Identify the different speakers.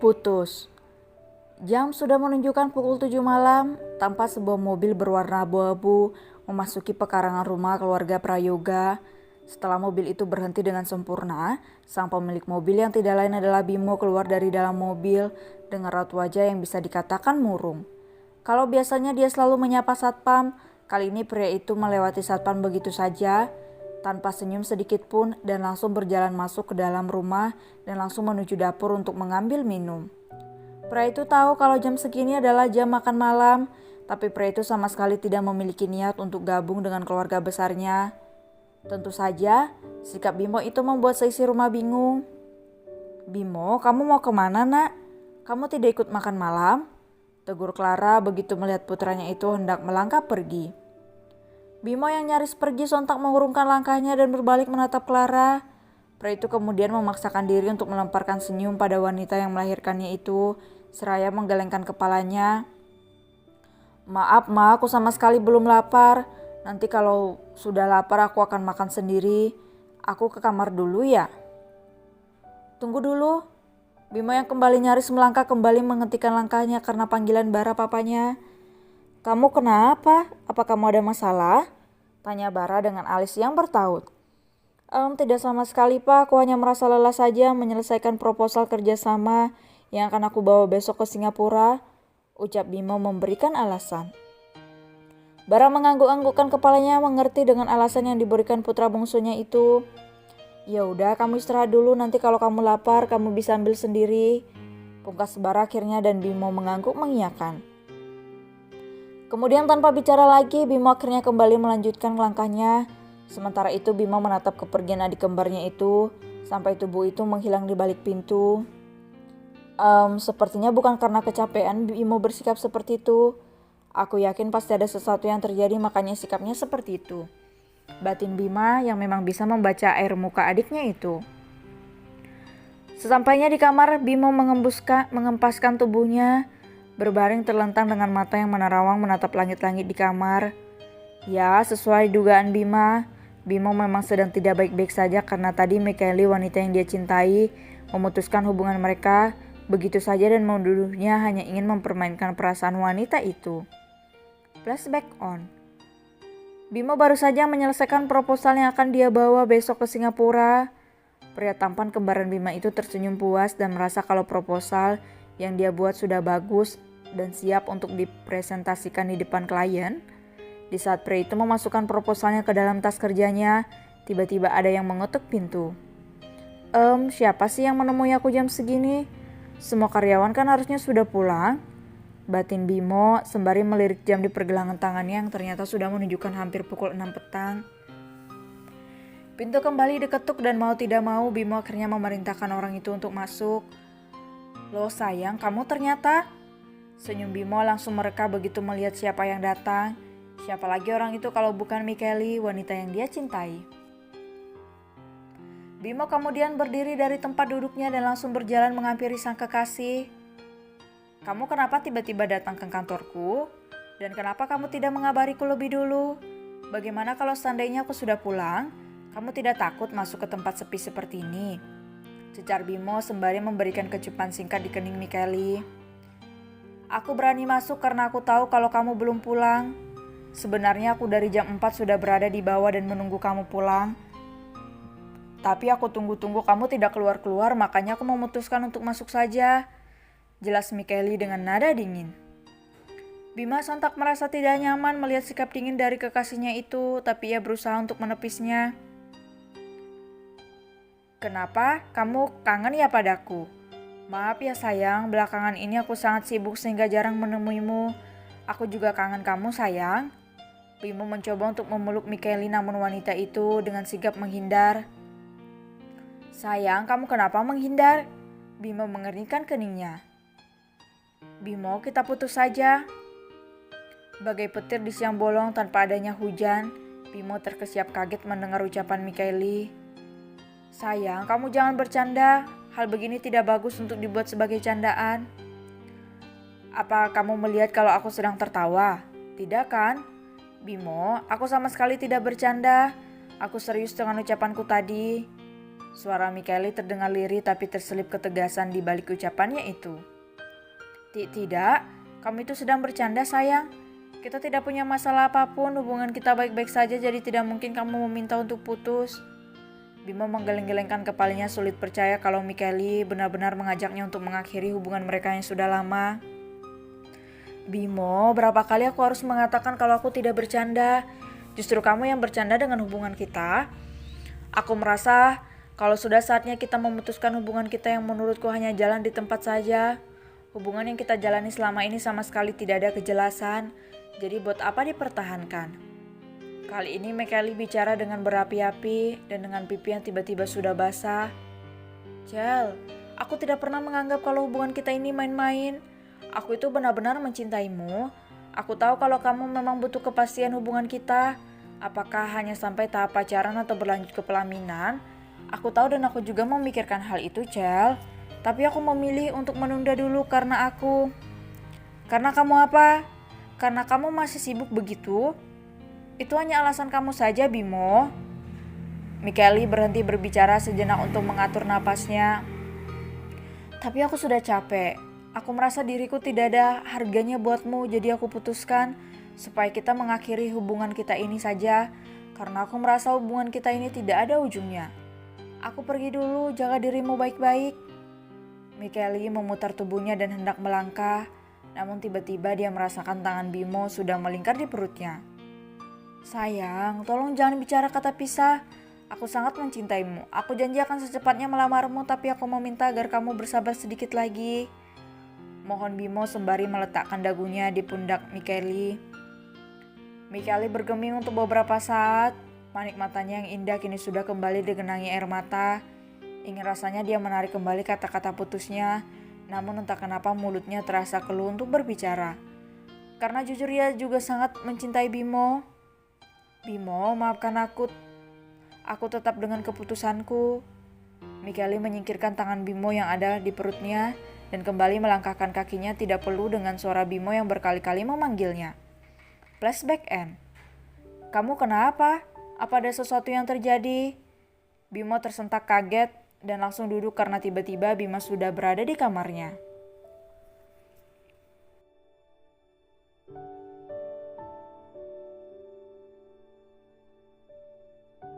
Speaker 1: Putus. Jam sudah menunjukkan pukul 7 malam, tanpa sebuah mobil berwarna abu-abu memasuki pekarangan rumah keluarga Prayoga. Setelah mobil itu berhenti dengan sempurna, sang pemilik mobil yang tidak lain adalah Bimo keluar dari dalam mobil dengan raut wajah yang bisa dikatakan murung. Kalau biasanya dia selalu menyapa satpam, kali ini pria itu melewati satpam begitu saja, tanpa senyum sedikit pun, dan langsung berjalan masuk ke dalam rumah dan langsung menuju dapur untuk mengambil minum. Pria itu tahu kalau jam segini adalah jam makan malam, tapi pria itu sama sekali tidak memiliki niat untuk gabung dengan keluarga besarnya. Tentu saja, sikap Bimo itu membuat seisi rumah bingung. "Bimo, kamu mau kemana, nak? Kamu tidak ikut makan malam?" tegur Clara begitu melihat putranya itu hendak melangkah pergi. Bimo yang nyaris pergi sontak mengurungkan langkahnya dan berbalik menatap Clara. Pria itu kemudian memaksakan diri untuk melemparkan senyum pada wanita yang melahirkannya itu, seraya menggelengkan kepalanya. "Maaf ma, aku sama sekali belum lapar. Nanti kalau sudah lapar aku akan makan sendiri. Aku ke kamar dulu ya." "Tunggu dulu." Bimo yang kembali nyaris melangkah kembali menghentikan langkahnya karena panggilan Bara papanya. "Kamu kenapa? Apa kamu ada masalah?" tanya Bara dengan alis yang bertaut. Tidak sama sekali pak, aku hanya merasa lelah saja menyelesaikan proposal kerjasama yang akan aku bawa besok ke Singapura," ucap Bimo memberikan alasan. Bara mengangguk-anggukkan kepalanya mengerti dengan alasan yang diberikan putra bungsunya itu. "Ya udah, kamu istirahat dulu, nanti kalau kamu lapar kamu bisa ambil sendiri," pungkas Bara akhirnya, dan Bimo mengangguk mengiyakan. Kemudian tanpa bicara lagi, Bimo akhirnya kembali melanjutkan langkahnya. Sementara itu Bimo menatap kepergian adik kembarnya itu sampai tubuh itu menghilang di balik pintu. Sepertinya bukan karena kecapean Bimo bersikap seperti itu. Aku yakin pasti ada sesuatu yang terjadi makanya sikapnya seperti itu, batin Bima yang memang bisa membaca air muka adiknya itu. Sesampainya di kamar, Bimo mengempaskan tubuhnya, berbaring terlentang dengan mata yang menerawang menatap langit-langit di kamar. Ya, sesuai dugaan Bima, Bimo memang sedang tidak baik-baik saja karena tadi Mikaeli, wanita yang dia cintai, memutuskan hubungan mereka begitu saja dan menuduhnya hanya ingin mempermainkan perasaan wanita itu. Flashback on. Bimo baru saja menyelesaikan proposal yang akan dia bawa besok ke Singapura. Pria tampan kembaran Bima itu tersenyum puas dan merasa kalau proposal yang dia buat sudah bagus dan siap untuk dipresentasikan di depan klien. Di saat pria itu memasukkan proposalnya ke dalam tas kerjanya, tiba-tiba ada yang mengetuk pintu. Siapa sih yang menemui aku jam segini? Semua karyawan kan harusnya sudah pulang," batin Bimo sembari melirik jam di pergelangan tangannya yang ternyata sudah menunjukkan hampir pukul 6 petang. Pintu kembali diketuk dan mau tidak mau Bimo akhirnya memerintahkan orang itu untuk masuk. "Loh sayang, kamu ternyata?" Senyum Bimo langsung mereka begitu melihat siapa yang datang. Siapa lagi orang itu kalau bukan Mikaeli, wanita yang dia cintai. Bimo kemudian berdiri dari tempat duduknya dan langsung berjalan menghampiri sang kekasih. "Kamu kenapa tiba-tiba datang ke kantorku? Dan kenapa kamu tidak mengabariku lebih dulu? Bagaimana kalau seandainya aku sudah pulang? Kamu tidak takut masuk ke tempat sepi seperti ini?" cecar Bimo sembari memberikan kecupan singkat di kening Mikaeli. "Aku berani masuk karena aku tahu kalau kamu belum pulang. Sebenarnya aku dari jam 4 sudah berada di bawah dan menunggu kamu pulang. Tapi aku tunggu-tunggu kamu tidak keluar-keluar, makanya aku memutuskan untuk masuk saja," jelas Mikaeli dengan nada dingin. Bima sontak merasa tidak nyaman melihat sikap dingin dari kekasihnya itu, tapi ia berusaha untuk menepisnya. "Kenapa? Kamu kangen ya padaku?" "Maaf ya sayang, belakangan ini aku sangat sibuk sehingga jarang menemuimu. Aku juga kangen kamu sayang." Bimo mencoba untuk memeluk Mikaeli namun wanita itu dengan sigap menghindar. "Sayang, kamu kenapa menghindar?" Bimo mengernyitkan keningnya. "Bimo, kita putus saja." Bagai petir di siang bolong tanpa adanya hujan, Bimo terkesiap kaget mendengar ucapan Mikaeli. Sayang, kamu jangan bercanda. Hal begini tidak bagus untuk dibuat sebagai candaan. Apa kamu melihat kalau aku sedang tertawa? Tidak kan? Bimo, aku sama sekali tidak bercanda. Aku serius dengan ucapanku tadi. Suara Mikaeli terdengar lirih tapi terselip ketegasan di balik ucapannya itu. Tidak, kamu itu sedang bercanda sayang. Kita tidak punya masalah apapun, hubungan kita baik-baik saja jadi tidak mungkin kamu meminta untuk putus. Bimo menggeleng-gelengkan kepalanya sulit percaya kalau Mikaeli benar-benar mengajaknya untuk mengakhiri hubungan mereka yang sudah lama. Bimo, berapa kali aku harus mengatakan kalau aku tidak bercanda? Justru kamu yang bercanda dengan hubungan kita. Aku merasa kalau sudah saatnya kita memutuskan hubungan kita yang menurutku hanya jalan di tempat saja. Hubungan yang kita jalani selama ini sama sekali tidak ada kejelasan. Jadi buat apa dipertahankan? Kali ini Mikaeli bicara dengan berapi-api dan dengan pipi yang tiba-tiba sudah basah. Jel, aku tidak pernah menganggap kalau hubungan kita ini main-main. Aku itu benar-benar mencintaimu. Aku tahu kalau kamu memang butuh kepastian hubungan kita. Apakah hanya sampai tahap pacaran atau berlanjut ke pelaminan? Aku tahu dan aku juga memikirkan hal itu, Jel. Tapi aku memilih untuk menunda dulu karena aku. Karena kamu apa? Karena kamu masih sibuk begitu? Itu hanya alasan kamu saja, Bimo. Mikaeli berhenti berbicara sejenak untuk mengatur napasnya. Tapi aku sudah capek. Aku merasa diriku tidak ada harganya buatmu, jadi aku putuskan supaya kita mengakhiri hubungan kita ini saja. Karena aku merasa hubungan kita ini tidak ada ujungnya. Aku pergi dulu, jaga dirimu baik-baik. Mikaeli memutar tubuhnya dan hendak melangkah. Namun tiba-tiba dia merasakan tangan Bimo sudah melingkar di perutnya. Sayang, tolong jangan bicara kata pisah. Aku sangat mencintaimu. Aku janji akan secepatnya melamarmu, tapi aku meminta agar kamu bersabar sedikit lagi. Mohon Bimo sembari meletakkan dagunya di pundak Mikaeli. Mikaeli bergeming untuk beberapa saat. Panik matanya yang indah kini sudah kembali digenangi air mata. Ingin rasanya dia menarik kembali kata-kata putusnya. Namun entah kenapa mulutnya terasa keluh untuk berbicara. Karena jujur ia juga sangat mencintai Bimo. Bimo, maafkan aku. Aku tetap dengan keputusanku. Mikaeli menyingkirkan tangan Bimo yang ada di perutnya dan kembali melangkahkan kakinya tidak perlu dengan suara Bimo yang berkali-kali memanggilnya. Flashback end. Kamu kenapa? Apa ada sesuatu yang terjadi? Bimo tersentak kaget dan langsung duduk karena tiba-tiba Bimo sudah berada di kamarnya.